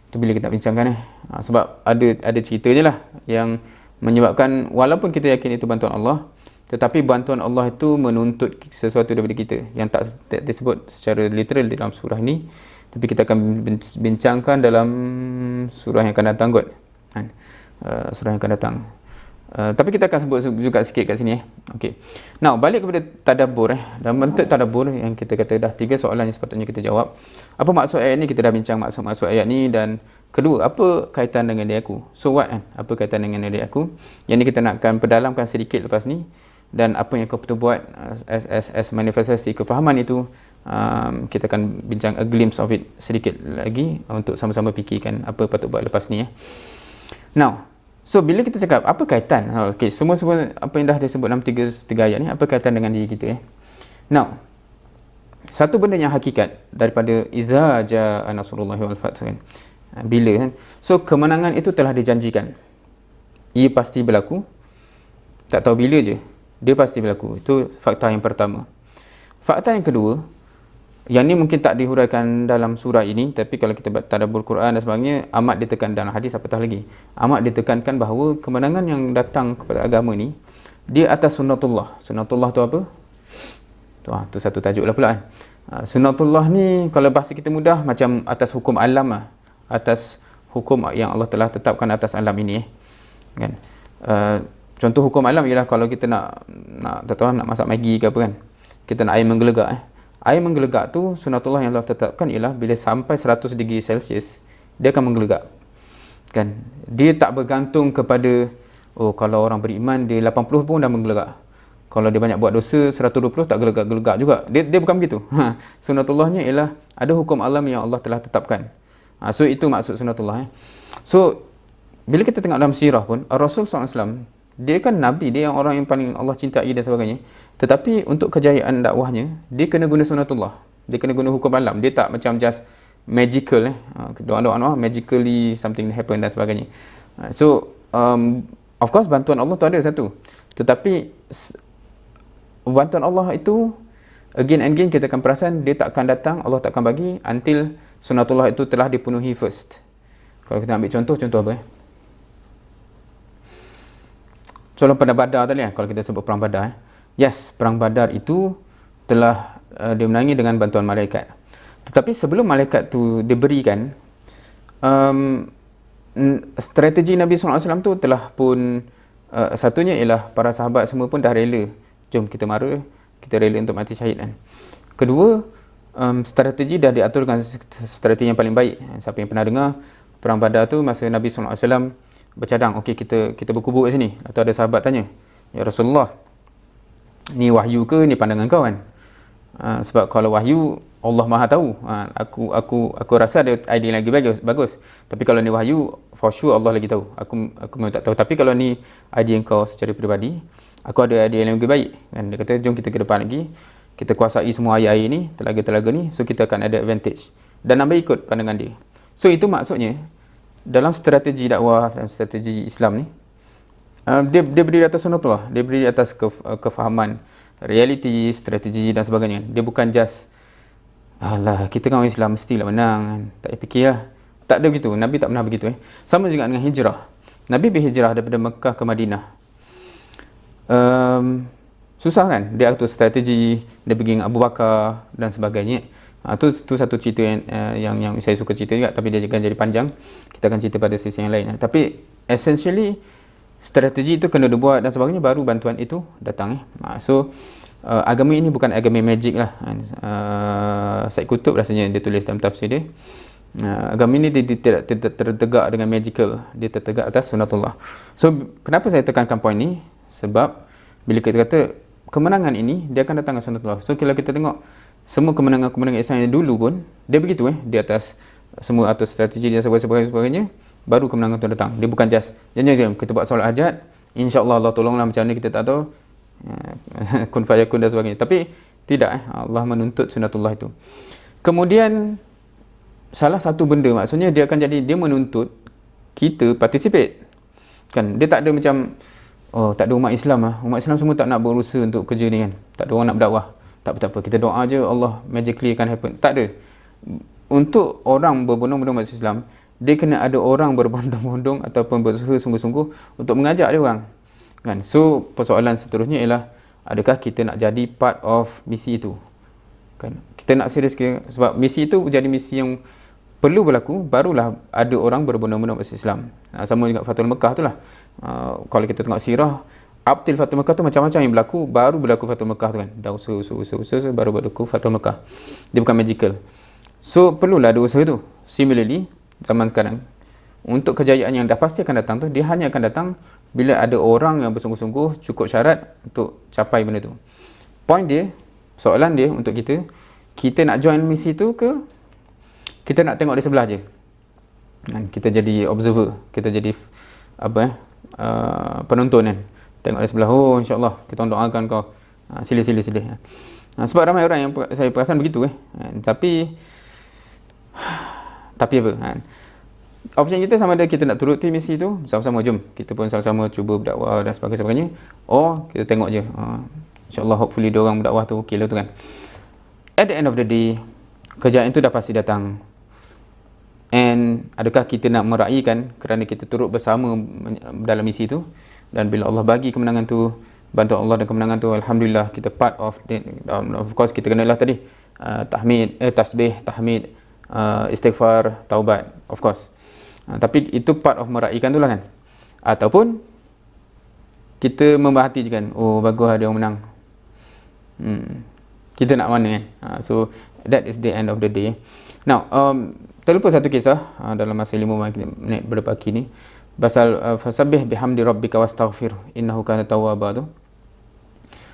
tu bila kita bincangkan sebab ada ceritanya lah yang menyebabkan walaupun kita yakin itu bantuan Allah, tetapi bantuan Allah itu menuntut sesuatu daripada kita yang tak disebut secara literal dalam surah ni, tapi kita akan bincangkan dalam surah yang akan datang kot surah yang akan datang. Tapi kita akan sebut juga sikit kat sini Okay. Now balik kepada tadabbur dalam bentuk tadabbur yang kita kata dah 3 soalan yang sepatutnya kita jawab. Apa maksud ayat ni? Kita dah bincang maksud ayat ni, dan kedua, apa kaitan dengan diri aku? So what apa kaitan dengan diri aku? Yang ni kita nakkan perdalamkan sedikit lepas ni, dan apa yang kau perlu buat as manifestasi kefahaman itu. Kita akan bincang a glimpse of it sedikit lagi untuk sama-sama fikirkan apa patut buat lepas ni Now, so bila kita cakap apa kaitan, okay, semua apa yang dah disebut dalam 3 ayat ni, apa kaitan dengan diri kita Now, satu benda yang hakikat daripada iza jaa nasrullahi wal fath bila so kemenangan itu telah dijanjikan, ia pasti berlaku, tak tahu bila je dia pasti berlaku. Itu fakta yang pertama. Fakta yang kedua, yang ni mungkin tak dihuraikan dalam surah ini, tapi kalau kita tadabbur Quran dan sebagainya, amat ditekan dalam hadis apatah lagi, amat ditekankan bahawa kemenangan yang datang kepada agama ni dia atas sunnatullah. Sunnatullah tu apa? Tu satu tajuk lah pula Sunnatullah ni kalau bahasa kita mudah macam atas hukum alam atas hukum yang Allah telah tetapkan atas alam ini kan. Contoh hukum alam ialah kalau kita nak masak Maggi ke apa kan, kita nak air menggelegak air menggelegak tu sunnatullah yang Allah tetapkan ialah bila sampai 100 degree Celsius dia akan menggelegak kan. Dia tak bergantung kepada kalau orang beriman dia 80 pun dah menggelegak, kalau dia banyak buat dosa 120 tak gelegak-gelegak juga. Dia bukan begitu. Sunnatullahnya ialah ada hukum alam yang Allah telah tetapkan. So itu maksud sunnatullah So bila kita tengok dalam sirah pun, Rasul SAW dia kan Nabi, dia yang orang yang paling Allah cintai dan sebagainya, tetapi untuk kejayaan dakwahnya dia kena guna sunnatullah, dia kena guna hukum alam. Dia tak macam just magical doa-doa magically something happen dan sebagainya. So of course bantuan Allah tu ada satu, tetapi bantuan Allah itu again and again kita akan perasan dia tak akan datang, Allah tak akan bagi until sunnatullah itu telah dipenuhi first. Kalau kita ambil contoh apa Contoh perang Badar tadi kalau kita sebut perang Badar yes, perang Badar itu telah dimenangi dengan bantuan malaikat. Tetapi sebelum malaikat tu diberikan, strategi Nabi SAW tu telah pun satunya ialah para sahabat semua pun dah rela, jom kita mara kita rela untuk mati syahid kan. Kedua, strategi dah diaturkan, strategi yang paling baik. Siapa yang pernah dengar perang Badar tu, masa Nabi SAW bercadang, okey kita berkubur kat sini. Atau ada sahabat tanya, ya Rasulullah, ni wahyu ke ni pandangan kau kan? Sebab kalau wahyu Allah Maha tahu. Aku rasa ada idea lagi bagus. Tapi kalau ni wahyu, for sure Allah lagi tahu. Aku memang tak tahu. Tapi kalau ni idea kau secara peribadi, aku ada idea yang lebih baik. Kan dia kata, jom kita ke depan lagi. Kita kuasai semua air-air ni, telaga-telaga ni, so kita akan ada advantage. Dan Nabi ikut pandangan dia. So itu maksudnya dalam strategi dakwah dan strategi Islam ni, dia berdiri atas sunnatullah, dia berdiri atas kefahaman realiti, strategi dan sebagainya. Dia bukan just alah kita kan orang Islam mestilah menang kan. Tak payah fikirlah. Tak ada begitu. Nabi tak pernah begitu Sama juga dengan hijrah. Nabi berhijrah daripada Mekah ke Madinah. Susah kan? Dia atur strategi, dia pergi dengan Abu Bakar dan sebagainya. Tu satu cerita yang saya suka cerita juga, tapi dia akan jadi panjang. Kita akan cerita pada sesi yang lain. Tapi essentially strategi itu kena dibuat dan sebagainya, baru bantuan itu datang. So agama ini bukan agama magic lah. Said Qutb rasanya dia tulis dalam tafsir dia, agama ini dia tidak tertegak dengan magical, dia tertegak atas sunnatullah. So kenapa saya tekankan poin ni? Sebab bila kita kata kemenangan ini dia akan datang dengan sunnatullah. So kalau kita tengok semua kemenangan Islam yang dulu pun dia begitu di atas semua, atas strategi dan sebagainya, baru kemenangan tu datang. Dia bukan just jangan kita buat solat hajat, insya-Allah Allah tolonglah, macam mana kita tak tahu, kun fayakun dan sebagainya. Tapi tidak, Allah menuntut sunnatullah itu. Kemudian salah satu benda, maksudnya dia akan jadi, dia menuntut kita participate kan. Dia tak ada macam tak ada umat Islam umat Islam semua tak nak berusaha untuk kerja ni kan, tak ada orang nak berdakwah, tak apa kita doa je Allah magically akan happen. Tak ada. Untuk orang berbondong-bondong masuk Islam, dia kena ada orang berbondong-bondong ataupun berusaha sungguh-sungguh untuk mengajak dia orang kan. So persoalan seterusnya ialah, adakah kita nak jadi part of misi itu kan? Kita nak serius ke? Sebab misi itu jadi misi yang perlu berlaku, barulah ada orang berbondong-bondong masuk Islam. Sama juga Fathul Mekah tu lah. Kalau kita tengok sirah, up till Fathul Mekah tu macam-macam yang berlaku, baru berlaku Fathul Mekah tu kan. Dah usaha baru berlaku Fathul Mekah. Dia bukan magical. So perlulah ada usaha tu. Similarly, zaman sekarang, untuk kejayaan yang dah pasti akan datang tu, dia hanya akan datang bila ada orang yang bersungguh-sungguh cukup syarat untuk capai benda tu. Point dia, soalan dia untuk kita nak join misi tu ke kita nak tengok di sebelah je? Kita jadi observer, kita jadi penonton kan. Tengok di sebelah, oh insya-Allah kita doakan kau. Sila. Sebab ramai orang yang saya perasan begitu Tapi apa? Option kita sama ada kita nak turuti misi tu, sama-sama jom. Kita pun sama-sama cuba berdakwah dan sebagainya. Kita tengok je. InsyaAllah hopefully dia orang berdakwah tu okey lah tu kan. At the end of the day, kejayaan tu dah pasti datang. And adakah kita nak meraihkan kerana kita turut bersama dalam misi tu? Dan bila Allah bagi kemenangan tu, bantuan Allah dan kemenangan tu, alhamdulillah kita part of it. Of course kita kenalah tadi tasbih, tahmid, istighfar, taubat, of course. Tapi itu part of meraihkan tu lah kan. Ataupun kita membahati je kan, bagus ada orang menang, kita nak mana kan. So that is the end of the day. Now terlupa satu kisah dalam masa 5 minit berpaki ni, pasal fasabbih bihamdi rabbika wastaghfir innahu kana tawwaba tu.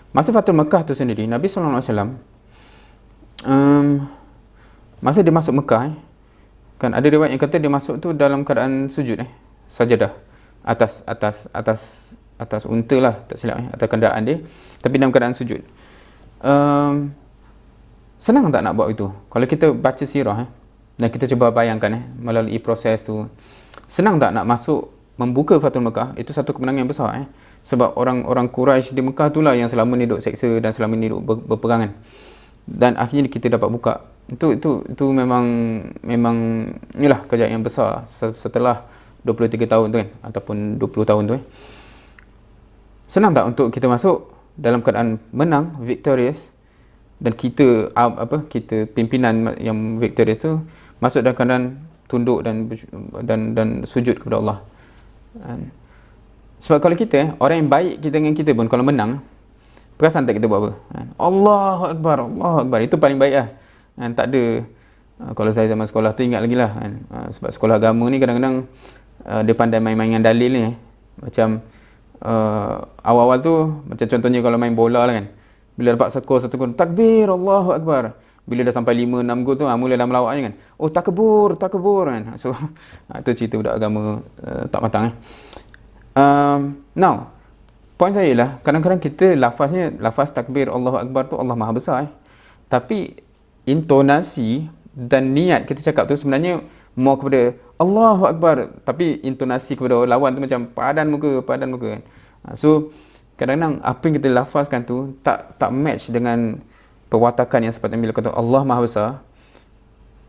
Masa Fathul Mekah tu sendiri, Nabi SAW masa dia masuk Mekah kan, ada riwayat yang kata dia masuk tu dalam keadaan sujud sajadah atas unta lah, tak silap atas kenderaan dia, tapi dalam keadaan sujud. Senang tak nak buat itu? Kalau kita baca sirah dan kita cuba bayangkan melalui proses tu, senang tak nak masuk membuka Fathul Mekah? Itu satu kemenangan yang besar sebab orang Quraisy di Mekah itulah yang selama ni duk seksa dan selama ni duk berperangan, dan akhirnya kita dapat buka. Itu memang inilah kejayaan yang besar setelah 23 tahun tu kan, ataupun 20 tahun tu Senang tak untuk kita masuk dalam keadaan menang, victorious, dan kita pimpinan yang victorious tu masuk dalam keadaan tunduk dan sujud kepada Allah. Sebab kalau kita orang yang baik kita dengan kita pun kalau menang, Perasan tak kita buat apa? Allahu Akbar, Allahu Akbar. Itu paling baik lah. Tak ada, kalau saya zaman sekolah tu ingat lagi lah. Sebab sekolah agama ni kadang-kadang dia pandai main-main dengan dalil ni. Macam awal-awal tu, macam contohnya kalau main bola lah kan. Bila dapat skor satu gol, takbir, Allahu Akbar. Bila dah sampai 5-6 gol tu, mula dah melawaknya kan. Oh, takbur kan. So, itu cerita budak agama tak matang. Now, poin saya ialah, kadang-kadang kita lafaz takbir Allahu Akbar tu Allah Maha Besar. Tapi, intonasi dan niat kita cakap tu sebenarnya more kepada Allahu Akbar. Tapi, intonasi kepada lawan tu macam padan muka kan. So, kadang-kadang apa yang kita lafazkan tu tak match dengan perwatakan yang sepatutnya. Bila kata Allah Maha Besar,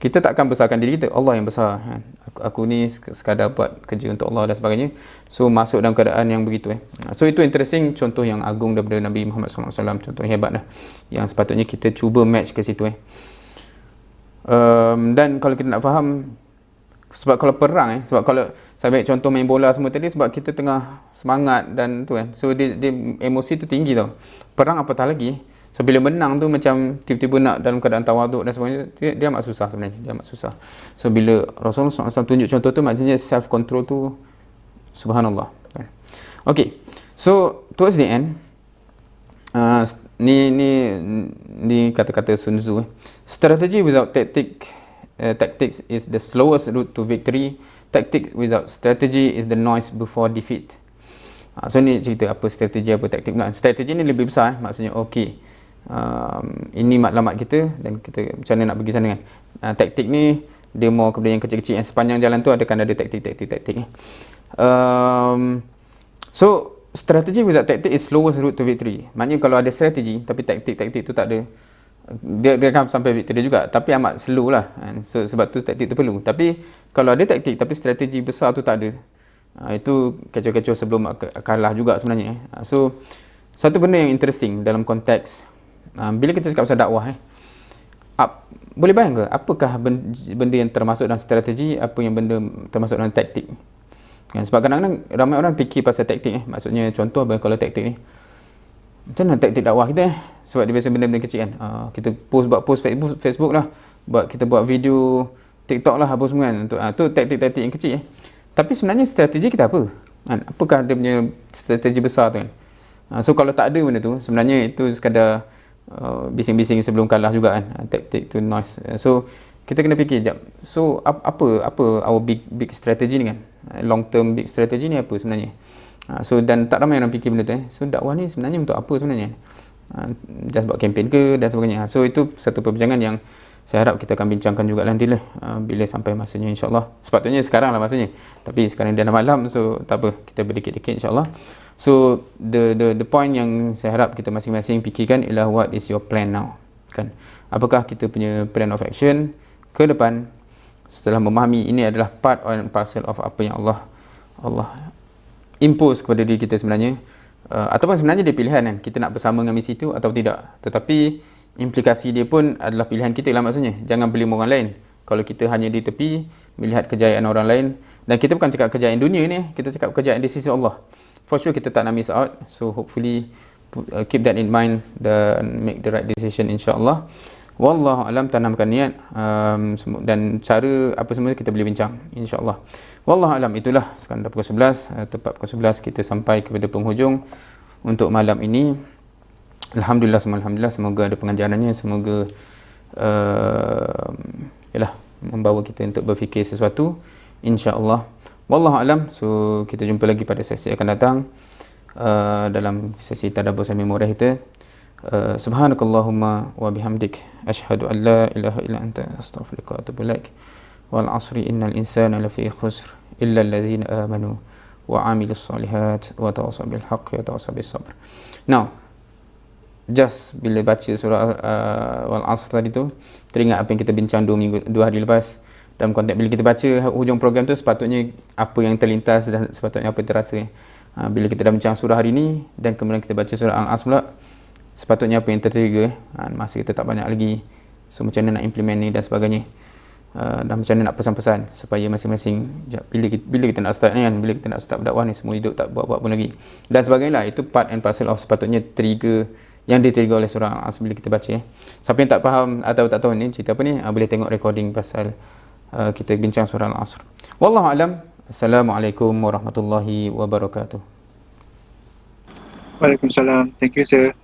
kita tak akan besarkan diri kita, Allah yang besar kan? Aku ni sekadar buat kerja untuk Allah dan sebagainya. So masuk dalam keadaan yang begitu. So itu interesting, contoh yang agung daripada Nabi Muhammad SAW, contoh yang hebat lah, yang sepatutnya kita cuba match ke situ. Dan kalau kita nak faham, sebab kalau perang sebab kalau saya ambil contoh main bola semua tadi, sebab kita tengah semangat dan tu kan, so dia emosi tu tinggi tau. Perang apatah lagi. So bila menang tu macam tiba-tiba nak dalam keadaan tawaduk dan sebagainya, dia amat susah sebenarnya, dia amat susah. So bila Rasulullah SAW tunjuk contoh tu, maksudnya self control tu subhanallah. Okay, so towards the end, ni kata-kata Sun Tzu. Strategy without tactics is the slowest route to victory. Tactics without strategy is the noise before defeat. So ni cerita apa strategi, apa taktik pula. Strategi ni lebih besar, maksudnya okey, ini matlamat kita dan kita macam mana nak pergi sana kan. Taktik ni dia more kepada yang kecil-kecil, yang sepanjang jalan tu akan ada taktik. So strategi without tactic is slowest route to victory. Maknanya kalau ada strategi tapi taktik tu tak ada, dia akan sampai victory juga, tapi amat slow lah. So sebab tu taktik tu perlu. Tapi kalau ada taktik tapi strategi besar tu tak ada, itu kecoh-kecoh sebelum kalah juga sebenarnya. So satu benda yang interesting dalam konteks bila kita cakap pasal dakwah, boleh bayang ke apakah benda yang termasuk dalam strategi, apa yang benda termasuk dalam taktik kan? Sebab kadang-kadang ramai orang fikir pasal taktik maksudnya contoh kalau taktik ni, macam mana taktik dakwah kita sebab dia biasa benda-benda kecil kan. Kita buat post Facebook lah, kita buat video TikTok lah, apa semua kan. Tu taktik-taktik yang kecil. Tapi sebenarnya strategi kita apa? Apakah dia punya strategi besar tu kan? So kalau tak ada benda tu, sebenarnya itu sekadar bising-bising sebelum kalah juga kan. Taktik tu noise. So kita kena fikir sekejap. So apa our big strategy ni kan? Long term big strategy ni apa sebenarnya? So dan tak ramai orang fikir benda tu. So dakwah ni sebenarnya untuk apa sebenarnya? Just buat kempen ke dan sebagainya. So itu satu perbincangan yang saya harap kita akan bincangkan juga nanti lah, bila sampai masanya insyaAllah. Sepatutnya sekarang lah masanya, tapi sekarang dah malam, so tak apa, kita berdikit-dikit insyaAllah. So the point yang saya harap kita masing-masing fikirkan ialah what is your plan now kan? Apakah kita punya plan of action ke depan setelah memahami ini adalah part and parcel of apa yang Allah impose kepada diri kita sebenarnya, ataupun sebenarnya dia pilihan kan, kita nak bersama dengan misi itu atau tidak. Tetapi implikasi dia pun adalah pilihan kita lah maksudnya. Jangan believe orang lain. Kalau kita hanya di tepi melihat kejayaan orang lain, dan kita bukan cakap kejayaan dunia ni, kita cakap kejayaan di sisi Allah. For sure kita tak nak miss out. So hopefully keep that in mind dan make the right decision insyaAllah. Wallahu alam, tanamkan niat, dan cara apa semua kita boleh bincang insyaAllah. Wallahu alam. Itulah sekarang dah pukul 11, tepat pukul 11 kita sampai kepada penghujung untuk malam ini. Alhamdulillah, semoga ada pengajarannya, semoga membawa kita untuk berfikir sesuatu insya-Allah. Wallahu alam. So kita jumpa lagi pada sesi akan datang, dalam sesi tadabbur sambil murah kita. Subhanakallahumma wa bihamdik asyhadu an la ilaha illa anta astaghfiruka wa atubu ilaik. Wal 'asri innal insana lafi khusr illa allazina amanu wa 'amilus solihat wa tawassaw bil haqqi wa tawassaw bis sabr. Now, just bila baca surah Wal Asr tadi tu, teringat apa yang kita bincang 2 hari lepas. Dalam konteks bila kita baca hujung program tu, sepatutnya apa yang terlintas dan sepatutnya apa yang terasa. Bila kita dah bincang surah hari ni dan kemudian kita baca surah Al-Asr pula, sepatutnya apa yang tertrigger. Masa kita tak banyak lagi, so macam mana nak implement ni dan sebagainya, dan macam mana nak pesan-pesan supaya masing-masing bila kita nak start ni kan, bila kita nak start berdakwah ni, semua hidup tak buat-buat pun lagi dan sebagainya lah. Itu part and parcel of sepatutnya trigger yang ditiga oleh surah Al-Asr bila kita baca ya. Siapa yang tak faham atau tak tahu ni cerita apa ni, boleh tengok recording pasal kita bincang surah Al-Asr. Wallahu alam. Assalamualaikum warahmatullahi wabarakatuh. Waalaikumsalam. Thank you, sir.